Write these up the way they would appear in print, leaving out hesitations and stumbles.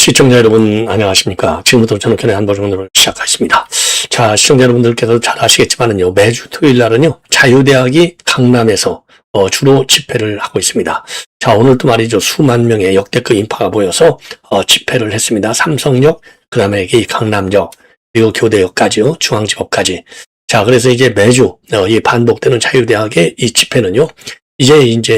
시청자 여러분 안녕하십니까. 지금부터 저는 견해 한보정론을 시작하겠습니다. 자, 시청자 여러분들께서 잘 아시겠지만은요, 매주 토요일 날은요, 자유대학이 강남에서 주로 집회를 하고 있습니다. 자, 오늘도 말이죠, 수만 명의 역대급 인파가 모여서 집회를 했습니다. 삼성역, 그 다음에 이 강남역, 그리고 교대역까지요, 중앙지법까지. 자, 그래서 이제 매주 이 반복되는 자유대학의 이 집회는요, 이제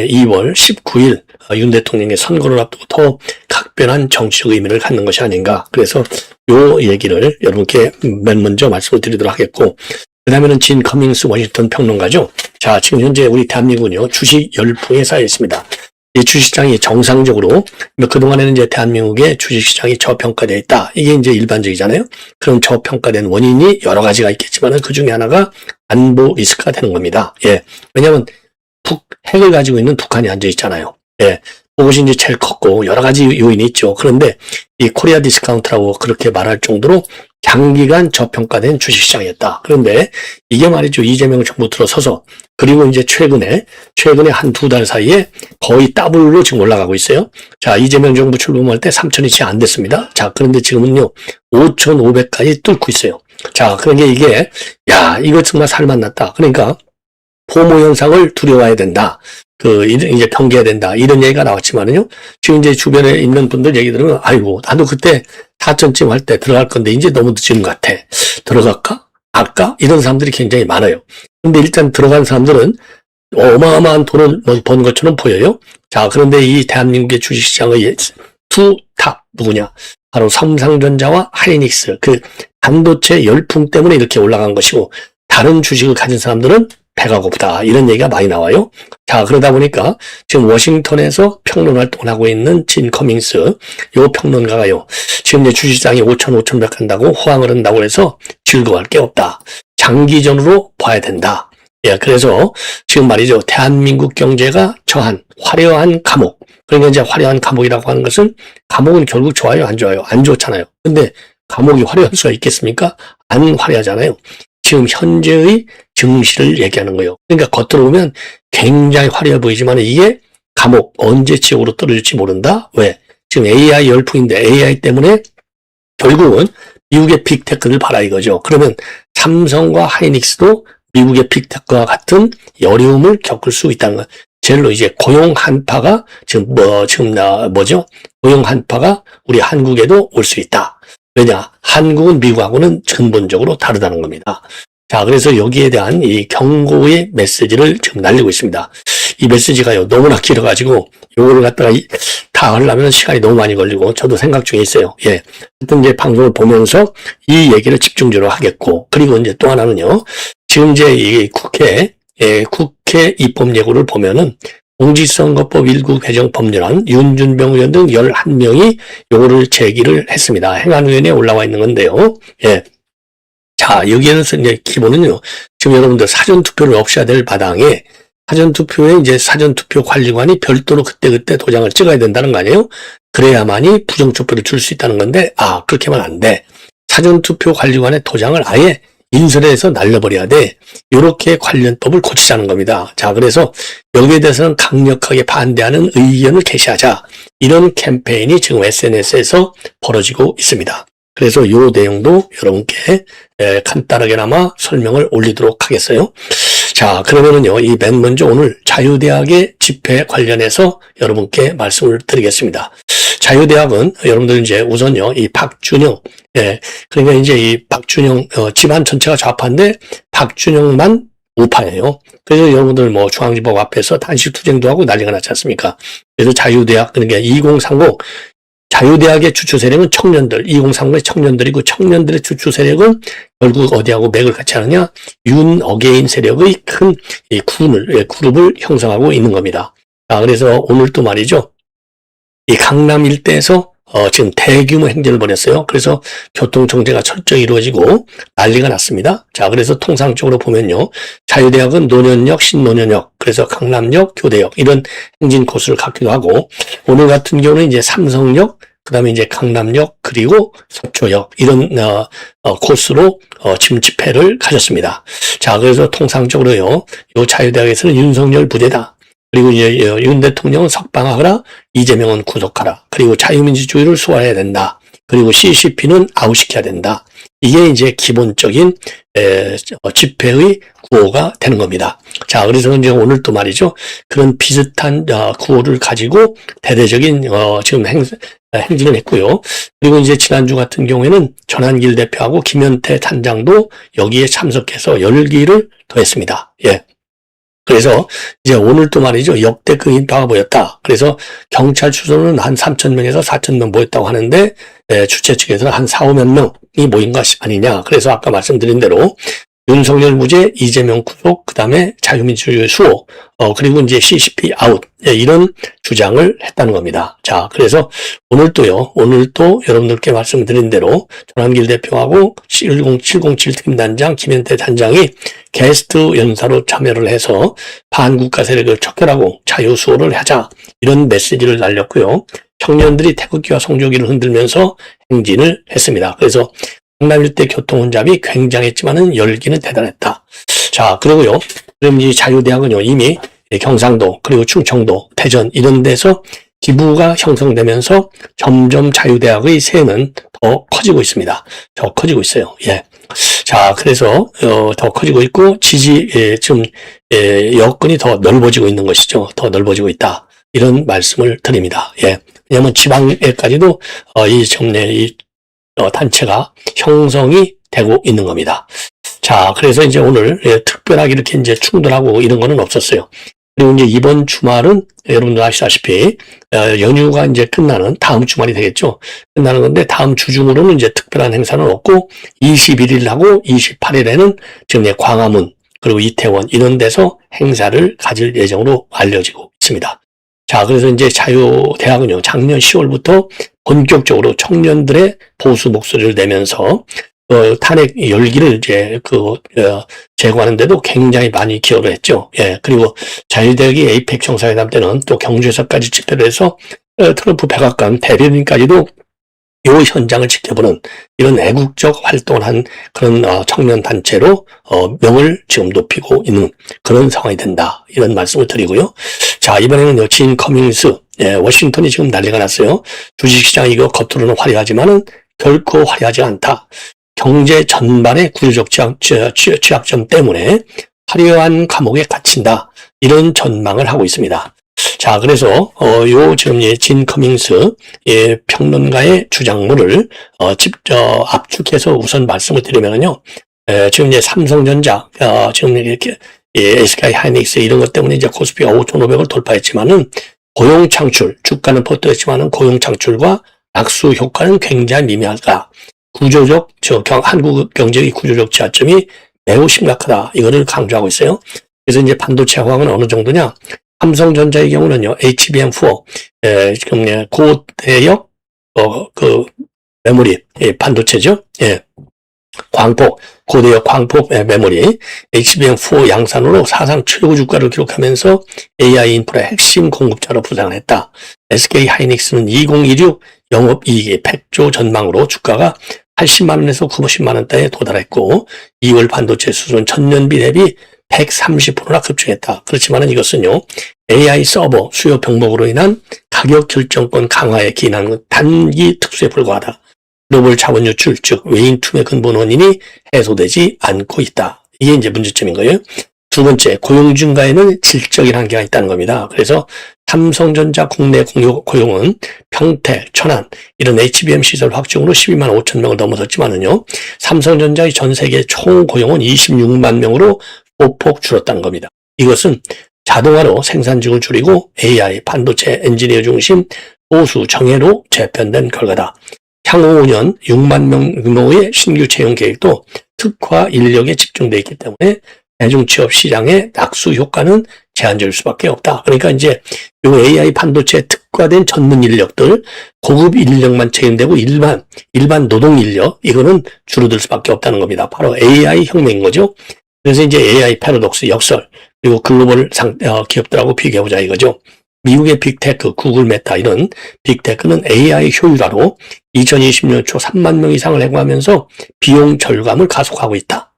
2월 19일 윤 대통령의 선거를 앞두고 더 각별한 정치적 의미를 갖는 것이 아닌가. 그래서 요 얘기를 여러분께 맨 먼저 말씀을 드리도록 하겠고, 그 다음에는 진 커밍스 워싱턴 평론가죠. 자, 지금 현재 우리 대한민국은요, 주식 열풍에 쌓여 있습니다. 이 주식시장이 정상적으로, 그동안에는 이제 대한민국의 주식시장이 저평가되어 있다. 이게 이제 일반적이잖아요. 그럼 저평가된 원인이 여러 가지가 있겠지만 그 중에 하나가 안보 리스크가 되는 겁니다. 예. 왜냐하면 핵을 가지고 있는 북한이 앉아 있잖아요. 예. 그것이 이제 제일 컸고 여러 가지 요인이 있죠. 그런데 이 코리아 디스카운트라고 그렇게 말할 정도로 장기간 저평가된 주식시장이었다. 그런데 이게 말이죠. 이재명 정부 들어서서 그리고 이제 최근에 한 두 달 사이에 거의 더블로 지금 올라가고 있어요. 자, 이재명 정부 출범할 때 3,000이 채 안 됐습니다. 자, 그런데 지금은요, 5,500까지 뚫고 있어요. 자, 그러니까 이게, 야, 이거 정말 살맛났다. 그러니까 포모 현상을 두려워해야 된다. 이제 경계해야 된다. 이런 얘기가 나왔지만은요. 지금 이제 주변에 있는 분들 얘기 들으면, 아이고, 나도 그때 4천쯤 할 때 들어갈 건데, 이제 너무 늦은 것 같아. 들어갈까? 갈까? 이런 사람들이 굉장히 많아요. 근데 일단 들어간 사람들은 어마어마한 돈을 번 것처럼 보여요. 자, 그런데 이 대한민국의 주식시장의 투탑, 누구냐? 바로 삼성전자와 하이닉스, 반도체 열풍 때문에 이렇게 올라간 것이고, 다른 주식을 가진 사람들은 배가 고프다. 이런 얘기가 많이 나와요. 자, 그러다 보니까 지금 워싱턴에서 평론 활동을 하고 있는 진 커밍스, 요 평론가가요, 지금 이제 주식시장이 5,100 한다고 호황을 한다고 해서 즐거워할 게 없다. 장기전으로 봐야 된다. 예, 그래서 지금 말이죠. 대한민국 경제가 처한 화려한 감옥. 그러니까 이제 화려한 감옥이라고 하는 것은, 감옥은 결국 좋아요, 안 좋아요? 안 좋잖아요. 근데 감옥이 화려할 수가 있겠습니까? 안 화려하잖아요. 지금 현재의 증시를 얘기하는 거예요. 그러니까 겉으로 보면 굉장히 화려해 보이지만 이게 감옥, 언제 지옥으로 떨어질지 모른다? 왜? 지금 AI 열풍인데 AI 때문에 결국은 미국의 빅테크를 봐라 이거죠. 그러면 삼성과 하이닉스도 미국의 빅테크와 같은 어려움을 겪을 수 있다는 거예요. 제일로 이제 고용 한파가 고용 한파가 우리 한국에도 올 수 있다. 왜냐? 한국은 미국하고는 근본적으로 다르다는 겁니다. 자, 그래서 여기에 대한 이 경고의 메시지를 지금 날리고 있습니다. 이 메시지가요, 너무나 길어가지고, 요거를 갖다가 다 하려면 시간이 너무 많이 걸리고, 저도 생각 중에 있어요. 예. 하여튼 이제 방송을 보면서 이 얘기를 집중적으로 하겠고, 그리고 이제 또 하나는요, 지금 이제 이 국회 입법 예고를 보면은, 공직선거법 1구 개정 법률안 윤준병 의원 등 11명이 요거를 제기를 했습니다. 행안위원회에 올라와 있는 건데요. 예. 자, 여기에서 이제 기본은요. 지금 여러분들 사전투표를 없애야 될 마당에 사전투표에 이제 사전투표 관리관이 별도로 그때 도장을 찍어야 된다는 거 아니에요? 그래야만이 부정투표를 줄 수 있다는 건데, 그렇게 하면 안 돼. 사전투표 관리관의 도장을 아예 인쇄해서 날려버려야 돼. 이렇게 관련법을 고치자는 겁니다. 자, 그래서 여기에 대해서는 강력하게 반대하는 의견을 게시하자. 이런 캠페인이 지금 SNS에서 벌어지고 있습니다. 그래서 이 내용도 여러분께 간단하게나마 설명을 올리도록 하겠어요. 자, 그러면은요, 이 맨 먼저 오늘 자유대학의 집회 관련해서 여러분께 말씀을 드리겠습니다. 자유대학은 여러분들 이제 우선요, 이 박준영, 그러니까 이제 이 박준영, 집안 전체가 좌파인데 박준영만 우파예요. 그래서 여러분들 뭐 중앙지법 앞에서 단식투쟁도 하고 난리가 났지 않습니까? 그래서 자유대학, 그러니까 2030, 자유대학의 주축 세력은 청년들, 2030의 청년들이고, 청년들의 주축 세력은 결국 어디하고 맥을 같이 하느냐? 윤 어게인 세력의 큰 이 그룹을 형성하고 있는 겁니다. 자, 그래서 오늘 또 말이죠. 이 강남 일대에서 지금 대규모 행진을 벌였어요. 그래서 교통정체가 철저히 이루어지고 난리가 났습니다. 자, 그래서 통상적으로 보면요. 자유대학은 노년역, 신노년역, 그래서 강남역, 교대역 이런 행진 코스를 갖기도 하고, 오늘 같은 경우는 이제 삼성역, 그 다음에 이제 강남역, 그리고 서초역 이런 코스로 지금 집회를 가졌습니다. 자, 그래서 통상적으로요. 요 자유대학에서는 윤석열 부대다. 그리고 이제 윤 대통령은 석방하거라, 이재명은 구속하라. 그리고 자유민주주의를 소화해야 된다. 그리고 CCP는 아웃시켜야 된다. 이게 이제 기본적인 집회의 구호가 되는 겁니다. 자, 그래서 이제 오늘 또 말이죠. 그런 비슷한 구호를 가지고 대대적인 지금 행진을 했고요. 그리고 이제 지난주 같은 경우에는 전한길 대표하고 김현태 단장도 여기에 참석해서 열기를 더했습니다. 예. 그래서 이제 오늘 또 말이죠. 역대급 인파가 모였다. 그래서 경찰 추산은 한 3,000명에서 4,000명 모였다고 하는데 주최 측에서는 한 4, 5만 명이 모인 것이 아니냐. 그래서 아까 말씀드린 대로 윤석열 무죄, 이재명 구속, 그 다음에 자유민주주의 수호, 그리고 이제 CCP 아웃, 이런 주장을 했다는 겁니다. 자, 그래서 오늘 또 여러분들께 말씀드린 대로 전한길 대표하고 707 팀단장 김현태 단장이 게스트 연사로 참여를 해서 반국가 세력을 척결하고 자유수호를 하자, 이런 메시지를 날렸고요. 청년들이 태극기와 성조기를 흔들면서 행진을 했습니다. 그래서 강남 일대 교통 혼잡이 굉장했지만은 열기는 대단했다. 자, 그리고요. 그럼 이 자유대학은요, 이미 경상도, 그리고 충청도, 대전, 이런 데서 기부가 형성되면서 점점 자유대학의 세는 더 커지고 있습니다. 더 커지고 있어요. 예. 자, 그래서, 더 커지고 있고, 지금, 여건이 더 넓어지고 있는 것이죠. 더 넓어지고 있다. 이런 말씀을 드립니다. 예. 왜냐면 지방에까지도, 이 단체가 형성이 되고 있는 겁니다. 자, 그래서 이제 오늘 특별하게 이렇게 이제 충돌하고 이런 거는 없었어요. 그리고 이제 이번 주말은 여러분들 아시다시피 연휴가 이제 끝나는 다음 주말이 되겠죠. 끝나는 건데 다음 주 중으로는 이제 특별한 행사는 없고 21일하고 28일에는 지금 광화문 그리고 이태원 이런 데서 행사를 가질 예정으로 알려지고 있습니다. 자, 그래서 이제 자유대학은요, 작년 10월부터 본격적으로 청년들의 보수 목소리를 내면서, 탄핵 열기를 이제, 제거하는데도 굉장히 많이 기여를 했죠. 예, 그리고 자유대학이 에이펙 정상회담 때는 또 경주에서까지 집회를 해서, 트럼프 백악관 대변인까지도 요 현장을 지켜보는 이런 애국적 활동을 한 그런 청년 단체로 명을 지금 높이고 있는 그런 상황이 된다. 이런 말씀을 드리고요. 자, 이번에는요, 진 커밍스, 워싱턴이 지금 난리가 났어요. 주식시장 이거 겉으로는 화려하지만은 결코 화려하지 않다. 경제 전반의 구조적 취약점 때문에 화려한 감옥에 갇힌다. 이런 전망을 하고 있습니다. 자, 그래서 지금 진 커밍스 평론가의 주장문을 직접 압축해서 우선 말씀을 드리면요. 지금 이제 삼성전자 지금 이렇게 SK 하이닉스 이런 것 때문에 이제 코스피가 5,500을 돌파했지만은 고용 창출, 주가는 퍼뜨렸지만은 고용 창출과 악수 효과는 굉장히 미미하다. 한국 경제의 구조적 지하점이 매우 심각하다. 이거를 강조하고 있어요. 그래서 이제 반도체 상황은 어느 정도냐? 삼성전자의 경우는요, HBM4, 지금 고대역, 메모리, 반도체죠. 예. 고대역 광폭 메모리, HBM4 양산으로 사상 최고 주가를 기록하면서 AI 인프라 핵심 공급자로 부상을 했다. SK 하이닉스는 2016 영업이익이 100조 전망으로 주가가 80만원에서 90만원대에 도달했고, 2월 반도체 수준 전년비 대비 130%나 급증했다. 그렇지만은 이것은요, AI 서버 수요 병목으로 인한 가격 결정권 강화에 기인하는 단기 특수에 불과하다. 글로벌 자본 유출, 즉 외인 투매 근본 원인이 해소되지 않고 있다. 이게 이제 문제점인 거예요. 두 번째, 고용 증가에는 질적인 한계가 있다는 겁니다. 그래서 삼성전자 국내 고용은 평택, 천안 이런 HBM 시설 확충으로 12만 5천 명을 넘어섰지만은요, 삼성전자의 전 세계 총 고용은 26만 명으로 보폭 줄었다는 겁니다. 이것은 자동화로 생산직을 줄이고 AI, 반도체, 엔지니어 중심 보수 정예로 재편된 결과다. 향후 5년 6만 명 규모의 신규 채용 계획도 특화 인력에 집중되어 있기 때문에 대중취업 시장의 낙수 효과는 제한적일 수밖에 없다. 그러니까 이제 요 AI 반도체에 특화된 전문 인력들, 고급 인력만 채용되고 일반 노동 인력, 이거는 줄어들 수밖에 없다는 겁니다. 바로 AI 혁명인 거죠. 그래서 이제 AI 패러독스 역설, 그리고 글로벌 기업들하고 비교해보자 이거죠. 미국의 빅테크, 구글, 메타 이런 빅테크는 AI 효율화로 2020년 초 3만 명 이상을 해고하면서 비용 절감을 가속하고 있다.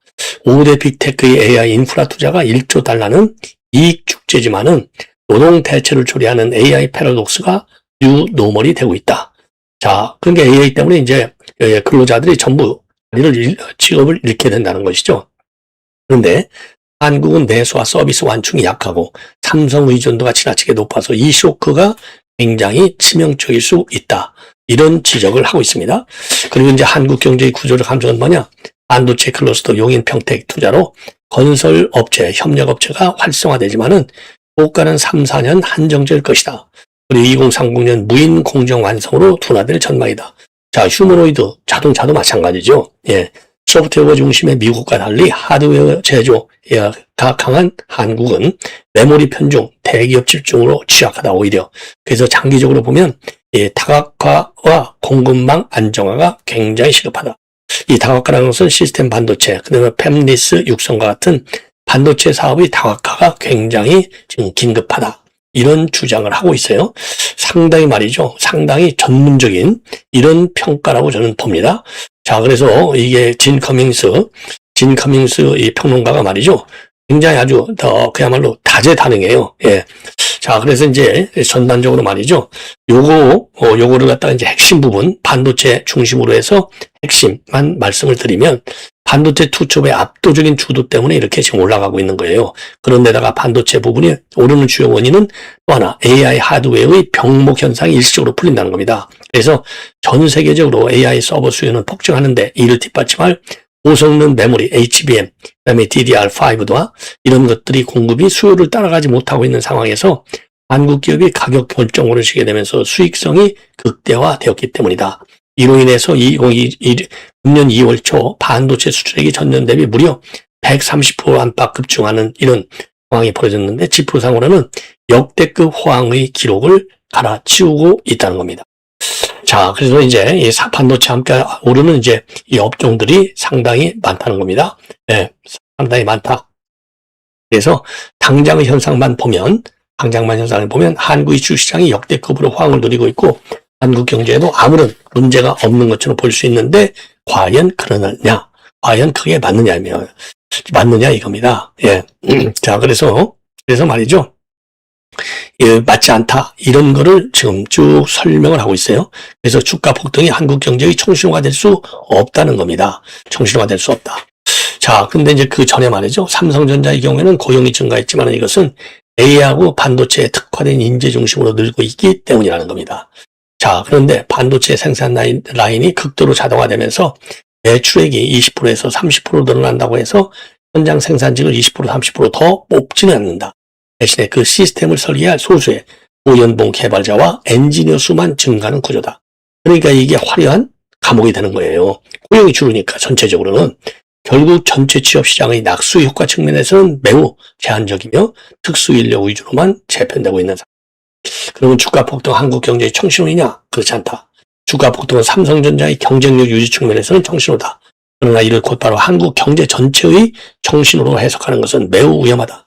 5대 빅테크의 AI 인프라 투자가 1조 달러는 이익 축제지만은 노동 대체를 초래하는 AI 패러독스가 뉴노멀이 되고 있다. 자, 그러니까 AI 때문에 이제 근로자들이 전부 직업을 잃게 된다는 것이죠. 그런데 한국은 내수와 서비스 완충이 약하고 삼성 의존도가 지나치게 높아서 이 쇼크가 굉장히 치명적일 수 있다. 이런 지적을 하고 있습니다. 그리고 이제 한국 경제의 구조적 함정은 뭐냐? 반도체 클러스터 용인 평택 투자로 건설업체, 협력업체가 활성화되지만은 고가는 3, 4년 한정될 것이다. 그리고 2030년 무인 공정 완성으로 둔화될 전망이다. 자, 휴머노이드 자동차도 마찬가지죠. 예. 소프트웨어 중심의 미국과 달리 하드웨어 제조가 강한 한국은 메모리 편중, 대기업 집중으로 취약하다 오히려. 그래서 장기적으로 보면 다각화와 공급망 안정화가 굉장히 시급하다. 이 다각화라는 것은 시스템 반도체, 그다음에 팹리스 육성과 같은 반도체 사업의 다각화가 굉장히 지금 긴급하다. 이런 주장을 하고 있어요. 상당히 말이죠. 상당히 전문적인 이런 평가라고 저는 봅니다. 자, 그래서 이게 진 커밍스 이 평론가가 말이죠. 굉장히 아주 그야말로 다재다능해요. 예. 자, 그래서 이제 전반적으로 말이죠. 요거를 갖다가 이제 핵심 부분, 반도체 중심으로 해서 핵심만 말씀을 드리면 반도체 투첩의 압도적인 주도 때문에 이렇게 지금 올라가고 있는 거예요. 그런데다가 반도체 부분이 오르는 주요 원인은 또 하나 AI 하드웨어의 병목 현상이 일시적으로 풀린다는 겁니다. 그래서 전 세계적으로 AI 서버 수요는 폭증하는데 이를 뒷받침할 고성능 메모리 HBM, 그다음에 DDR5와 이런 것들이 공급이 수요를 따라가지 못하고 있는 상황에서 한국 기업이 가격 결정으로 지게 되면서 수익성이 극대화되었기 때문이다. 이로 인해서 2020년 2월 초 반도체 수출액이 전년 대비 무려 130% 안팎 급증하는 이런 상황이 벌어졌는데 지표상으로는 역대급 호황의 기록을 갈아치우고 있다는 겁니다. 자, 그래서 이제 이 반도체 함께 오르는 이제 이 업종들이 상당히 많다는 겁니다. 네, 상당히 많다. 그래서 당장의 현상을 보면 한국의 주시장이 역대급으로 호황을 누리고 있고 한국 경제에도 아무런 문제가 없는 것처럼 볼 수 있는데 과연 그러느냐? 과연 그게 맞느냐 이겁니다. 예. 자, 그래서 말이죠. 예, 맞지 않다. 이런 거를 지금 쭉 설명을 하고 있어요. 그래서 주가 폭등이 한국 경제의 청신호가 될 수 없다는 겁니다. 청신호가 될 수 없다. 자, 근데 이제 그 전에 말이죠. 삼성전자의 경우에는 고용이 증가했지만 이것은 AI하고 반도체에 특화된 인재 중심으로 늘고 있기 때문이라는 겁니다. 자, 그런데 반도체 생산 라인이 극도로 자동화되면서 매출액이 20%에서 30% 늘어난다고 해서 현장 생산직을 20%, 30%더 뽑지는 않는다. 대신에 그 시스템을 설계할 소수의 고연봉 개발자와 엔지니어 수만 증가하는 구조다. 그러니까 이게 화려한 감옥이 되는 거예요. 고용이 줄으니까 전체적으로는. 결국 전체 취업시장의 낙수 효과 측면에서는 매우 제한적이며 특수인력 위주로만 재편되고 있는 상황. 그러면 주가 폭등 한국 경제의 청신호이냐? 그렇지 않다. 주가 폭등은 삼성전자의 경쟁력 유지 측면에서는 청신호다. 그러나 이를 곧바로 한국 경제 전체의 청신호로 해석하는 것은 매우 위험하다.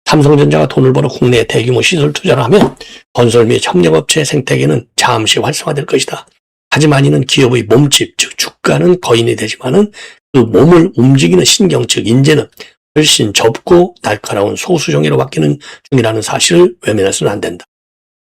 삼성전자가 돈을 벌어 국내에 대규모 시설 투자를 하면 건설 및 협력업체 생태계는 잠시 활성화될 것이다. 하지만 이는 기업의 몸집, 즉 주가는 거인이 되지만은 그 몸을 움직이는 신경, 즉 인재는 훨씬 접고 날카로운 소수 종류로 바뀌는 중이라는 사실을 외면해서는 안 된다.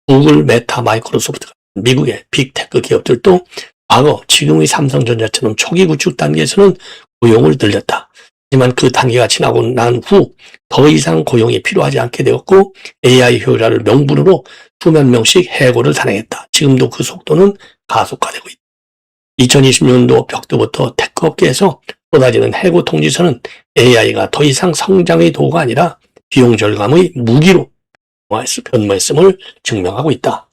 구글, 메타, 마이크로소프트 같은 미국의 빅테크 기업들도 과거 지금의 삼성전자처럼 초기 구축 단계에서는 고용을 늘렸다. 하지만 그 단계가 지나고 난 후 더 이상 고용이 필요하지 않게 되었고 AI 효율화를 명분으로 수만 명씩 해고를 단행했다. 지금도 그 속도는 가속화되고 있다. 2020년도 벽두부터 테크업계에서 쏟아지는 해고 통지서는 AI가 더 이상 성장의 도구가 아니라 비용 절감의 무기로 변모했음을 증명하고 있다.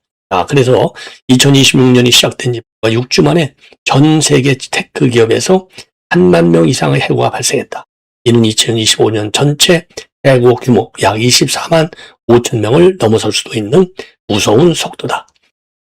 그래서 2026년이 시작된 지 6주 만에 전 세계 테크 기업에서 1만 명 이상의 해고가 발생했다. 이는 2025년 전체 해고 규모 약 24만 5천 명을 넘어설 수도 있는 무서운 속도다.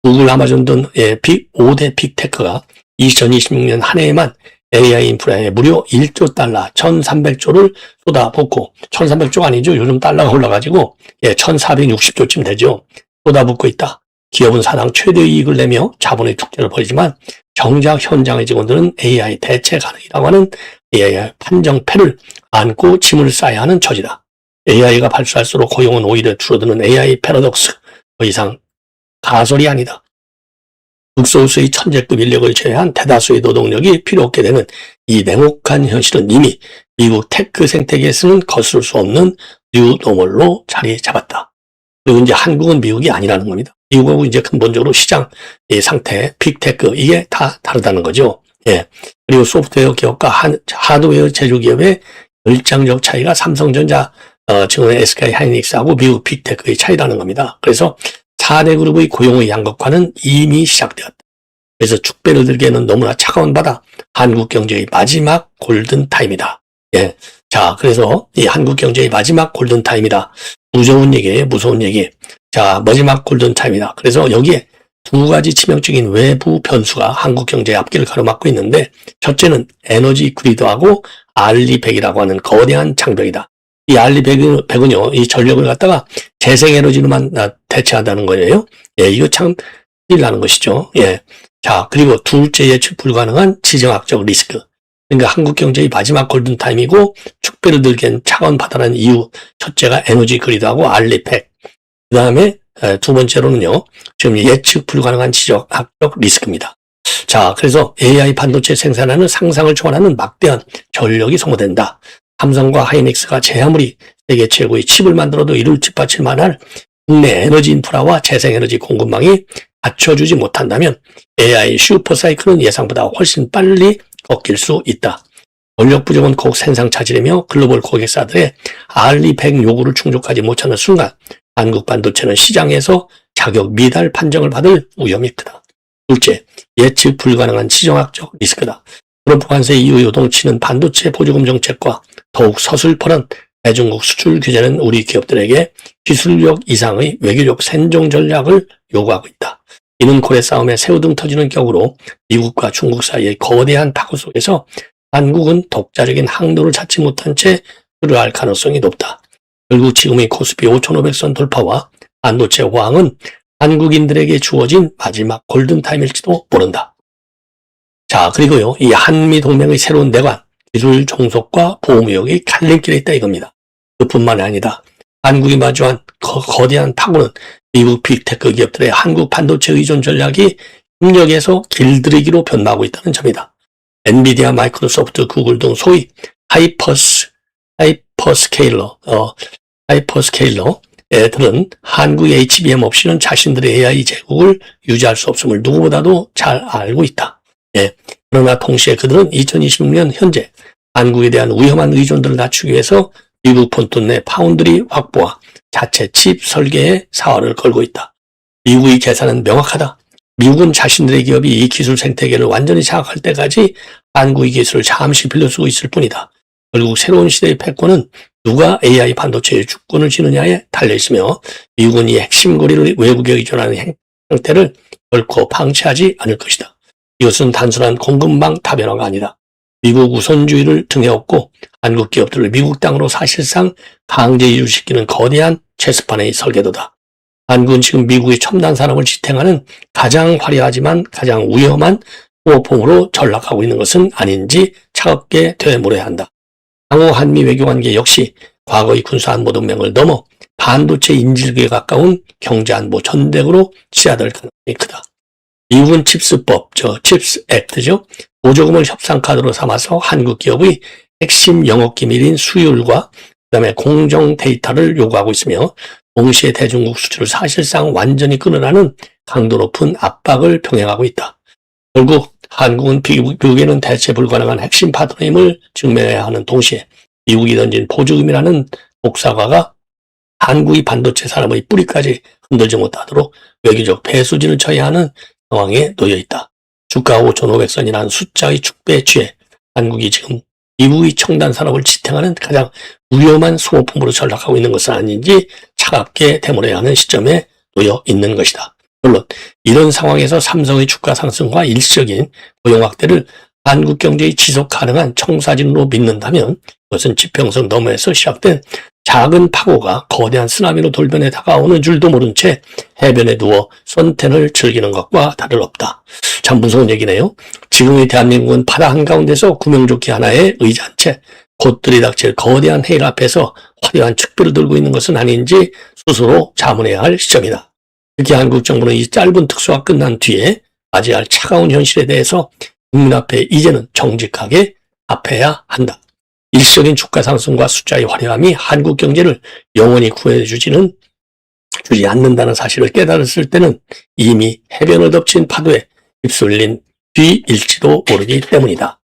구글, 아마존 등 5대 빅테크가 2026년 한 해에만 AI 인프라에 무려 1조 달러, 1,300조를 쏟아붓고, 1,300조가 아니죠. 요즘 달러가 올라가지고 1,460조쯤 되죠. 쏟아붓고 있다. 기업은 사상 최대 이익을 내며 자본의 축제를 벌이지만 정작 현장의 직원들은 AI 대체 가능이라고 하는 AI 판정패를 안고 짐을 싸야 하는 처지다. AI가 발달할수록 고용은 오히려 줄어드는 AI 패러독스. 더 이상 가설이 아니다. 극소수의 천재급 인력을 제외한 대다수의 노동력이 필요 없게 되는 이 냉혹한 현실은 이미 미국 테크 생태계에서는 거스를 수 없는 뉴노멀로 자리 잡았다. 그리고 이제 한국은 미국이 아니라는 겁니다. 미국하고 이제 근본적으로 시장 상태, 빅테크 이게 다 다르다는 거죠. 예. 그리고 소프트웨어 기업과 하드웨어 제조 기업의 결정적 차이가 삼성전자, 지금 SK 하이닉스하고 미국 빅테크의 차이라는 겁니다. 그래서 4대 그룹의 고용의 양극화는 이미 시작되었다. 그래서 축배를 들기에는 너무나 차가운 바다, 한국 경제의 마지막 골든타임이다. 예. 자, 그래서 이 한국 경제의 마지막 골든타임이다. 무서운 얘기예요, 무서운 얘기. 자, 마지막 골든타임이다. 그래서 여기에 두 가지 치명적인 외부 변수가 한국 경제의 앞길을 가로막고 있는데, 첫째는 에너지 그리드하고 알리백이라고 하는 거대한 장벽이다. 이 알리백은요, 이 전력을 갖다가 재생에너지로만 대체한다는 거예요. 예, 이거 참 큰일 나는 것이죠. 예. 자, 그리고 둘째 예측 불가능한 지정학적 리스크. 그러니까 한국 경제의 마지막 골든타임이고 축배를 들기엔 차가운 바다라는 이유. 첫째가 에너지 그리드하고 알리백. 그 다음에 두 번째로는요, 지금 예측 불가능한 지정학적 리스크입니다. 자, 그래서 AI 반도체 생산하는 상상을 초월하는 막대한 전력이 소모된다. 삼성과 하이닉스가 제 아무리 세계 최고의 칩을 만들어도 이를 뒷받칠 만한 국내 에너지 인프라와 재생에너지 공급망이 받쳐주지 못한다면 AI 슈퍼사이클은 예상보다 훨씬 빨리 꺾일 수 있다. 전력 부족은 곧 생산 차질이며 글로벌 고객사들의 알리백 요구를 충족하지 못하는 순간 한국 반도체는 시장에서 자격 미달 판정을 받을 위험이 크다. 둘째, 예측 불가능한 지정학적 리스크다. 트럼프 관세 이후 요동치는 반도체 보조금 정책과 더욱 서슬퍼런 대중국 수출 규제는 우리 기업들에게 기술력 이상의 외교적 생존 전략을 요구하고 있다. 이는 고래 싸움에 새우등 터지는 격으로 미국과 중국 사이의 거대한 파고 속에서 한국은 독자적인 항로를 찾지 못한 채 들어갈 가능성이 높다. 결국 지금의 코스피 5,500선 돌파와 반도체 호황은 한국인들에게 주어진 마지막 골든타임일지도 모른다. 자, 그리고요, 이 한미동맹의 새로운 내관, 기술 종속과 보호무역의 갈림길에 있다 이겁니다. 그뿐만이 아니다. 한국이 마주한 거대한 파고는 미국 빅테크 기업들의 한국 반도체 의존 전략이 협력에서 길들이기로 변하고 있다는 점이다. 엔비디아, 마이크로소프트, 구글 등 소위 하이퍼스케일러들은 한국의 HBM 없이는 자신들의 AI 제국을 유지할 수 없음을 누구보다도 잘 알고 있다. 예. 그러나 동시에 그들은 2026년 현재 한국에 대한 위험한 의존들을 낮추기 위해서 미국 본토 내 파운드리 확보와 자체 칩 설계에 사활을 걸고 있다. 미국의 계산은 명확하다. 미국은 자신들의 기업이 이 기술 생태계를 완전히 장악할 때까지 한국의 기술을 잠시 빌려쓰고 있을 뿐이다. 결국 새로운 시대의 패권은 누가 AI 반도체의 주권을 쥐느냐에 달려있으며 미국은 이 핵심 고리를 외국에 의존하는 형태를 결코 방치하지 않을 것이다. 이것은 단순한 공급망 다변화가 아니다. 미국 우선주의를 등에 업고 한국 기업들을 미국 땅으로 사실상 강제 이주시키는 거대한 체스판의 설계도다. 한국은 지금 미국의 첨단 산업을 지탱하는 가장 화려하지만 가장 위험한 호흡봉으로 전락하고 있는 것은 아닌지 차갑게 되물어야 한다. 향후 한미 외교관계 역시 과거의 군사안보동맹을 넘어 반도체 인질기에 가까운 경제안보 전쟁으로 치닫을 가능성이 크다. 미국은 칩스법, 칩스 액트죠. 보조금을 협상카드로 삼아서 한국 기업의 핵심 영업기밀인 수율과 그다음에 공정 데이터를 요구하고 있으며 동시에 대중국 수출을 사실상 완전히 끊으라는 강도 높은 압박을 병행하고 있다. 결국 한국은 미국에는 대체 불가능한 핵심 파트너임을 증명해야 하는 동시에 미국이 던진 보조금이라는 복사과가 한국의 반도체 산업의 뿌리까지 흔들지 못하도록 외교적 배수진을 쳐야 하는 상황에 놓여 있다. 주가 5,500선이라는 숫자의 축배에 취해 한국이 지금 미국의 첨단 산업을 지탱하는 가장 위험한 소모품으로 전락하고 있는 것은 아닌지 차갑게 되물어야 하는 시점에 놓여 있는 것이다. 물론 이런 상황에서 삼성의 주가 상승과 일시적인 고용 확대를 한국 경제의 지속 가능한 청사진으로 믿는다면 그것은 지평선 너머에서 시작된 작은 파고가 거대한 쓰나미로 돌변해 다가오는 줄도 모른 채 해변에 누워 선탠을 즐기는 것과 다를 없다. 참 무서운 얘기네요. 지금의 대한민국은 바다 한가운데서 구명조끼 하나에 의지한 채 곧 들이닥칠 거대한 해일 앞에서 화려한 축배를 들고 있는 것은 아닌지 스스로 자문해야 할 시점이다. 특히 한국 정부는 이 짧은 특수가 끝난 뒤에 맞이해야 할 차가운 현실에 대해서 국민 앞에 이제는 정직하게 답해야 한다. 일시적인 주가 상승과 숫자의 화려함이 한국 경제를 영원히 구해주지 않는다는 사실을 깨달았을 때는 이미 해변을 덮친 파도에 휩쓸린 뒤일지도 모르기 때문이다.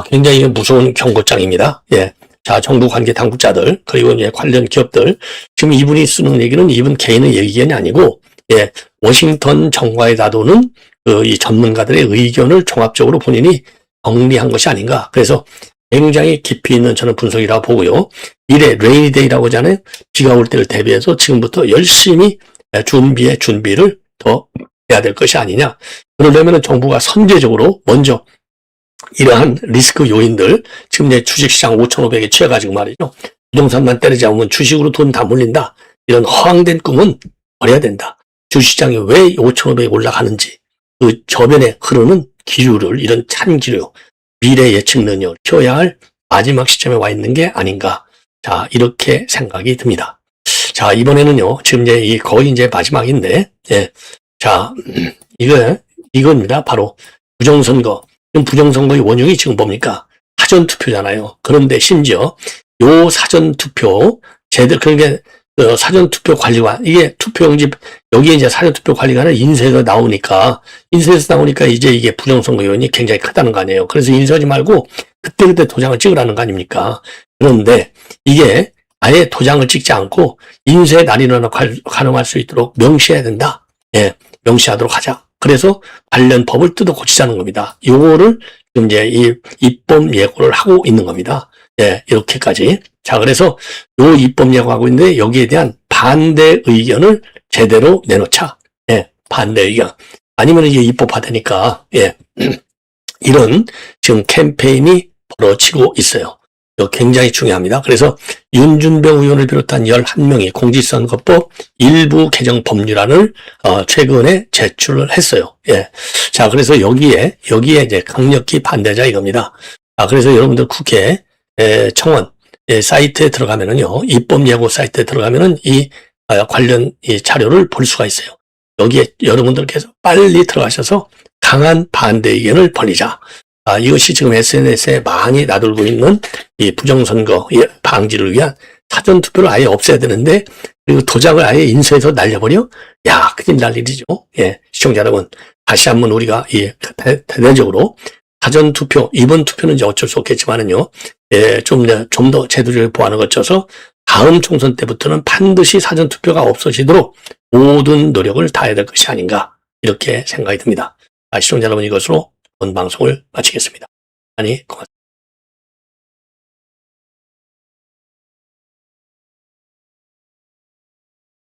굉장히 무서운 경고장입니다. 예. 자, 정부 관계 당국자들, 그리고 이제 관련 기업들, 지금 이분이 쓰는 얘기는 이분 개인의 얘기가 아니고, 예, 워싱턴 정과에 다도는 이 전문가들의 의견을 종합적으로 본인이 정리한 것이 아닌가. 그래서 굉장히 깊이 있는 저는 분석이라고 보고요. 미래 레이니데이라고 하잖아요. 비가 올 때를 대비해서 지금부터 열심히 준비를 더 해야 될 것이 아니냐. 그러려면 정부가 선제적으로 먼저 이러한 리스크 요인들, 지금 내 주식시장 5,500에 취해가지고 말이죠. 부동산만 때려잡으면 주식으로 돈 다 몰린다. 이런 허황된 꿈은 버려야 된다. 주식시장이 왜 5,500에 올라가는지, 그 저변에 흐르는 기류를, 이런 찬 기류, 미래 예측 능력을 키워야 할 마지막 시점에 와 있는 게 아닌가. 자, 이렇게 생각이 듭니다. 자, 이번에는요, 지금 이제 거의 이제 마지막인데, 예. 자, 이겁니다. 바로 부정선거. 부정선거의 원흉이 지금 뭡니까? 사전투표잖아요. 그런데 심지어 요 사전투표, 그러니까 사전투표 관리관, 이게 투표용지, 여기에 이제 사전투표 관리관은 인쇄가 나오니까, 이제 이게 부정선거 요인이 굉장히 크다는 거 아니에요. 그래서 인쇄하지 말고 그때그때 도장을 찍으라는 거 아닙니까? 그런데 이게 아예 도장을 찍지 않고 인쇄 날인원을 가능할 수 있도록 명시해야 된다. 예, 명시하도록 하자. 그래서 관련 법을 뜯어 고치자는 겁니다. 요거를 지금 이제 이 입법 예고를 하고 있는 겁니다. 예, 이렇게까지. 자, 그래서 요 입법 예고하고 있는데 여기에 대한 반대 의견을 제대로 내놓자. 예, 반대 의견. 아니면 이게 입법화되니까, 예, 이런 지금 캠페인이 벌어지고 있어요. 이거 굉장히 중요합니다. 그래서 윤준병 의원을 비롯한 11명이 공직선거법 일부 개정 법률안을 최근에 제출을 했어요. 예. 자, 그래서 여기에 이제 강력히 반대자 이겁니다. 그래서 여러분들 국회 청원 사이트에 들어가면은요, 입법 예고 사이트에 들어가면은 이 관련 이 자료를 볼 수가 있어요. 여기에 여러분들께서 빨리 들어가셔서 강한 반대 의견을 벌이자. 이것이 지금 SNS에 많이 나돌고 있는 이 부정선거 방지를 위한 사전투표를 아예 없애야 되는데, 그리고 도장을 아예 인쇄해서 날려버려? 야, 큰일 날 일이죠. 예, 시청자 여러분. 다시 한번 우리가 대대적으로 사전투표, 이번 투표는 이제 어쩔 수 없겠지만은요, 예, 좀 더 제도적으로 보완을 거쳐서 다음 총선 때부터는 반드시 사전투표가 없어지도록 모든 노력을 다해야 될 것이 아닌가. 이렇게 생각이 듭니다. 시청자 여러분, 이것으로 본 방송을 마치겠습니다. 고맙습니다.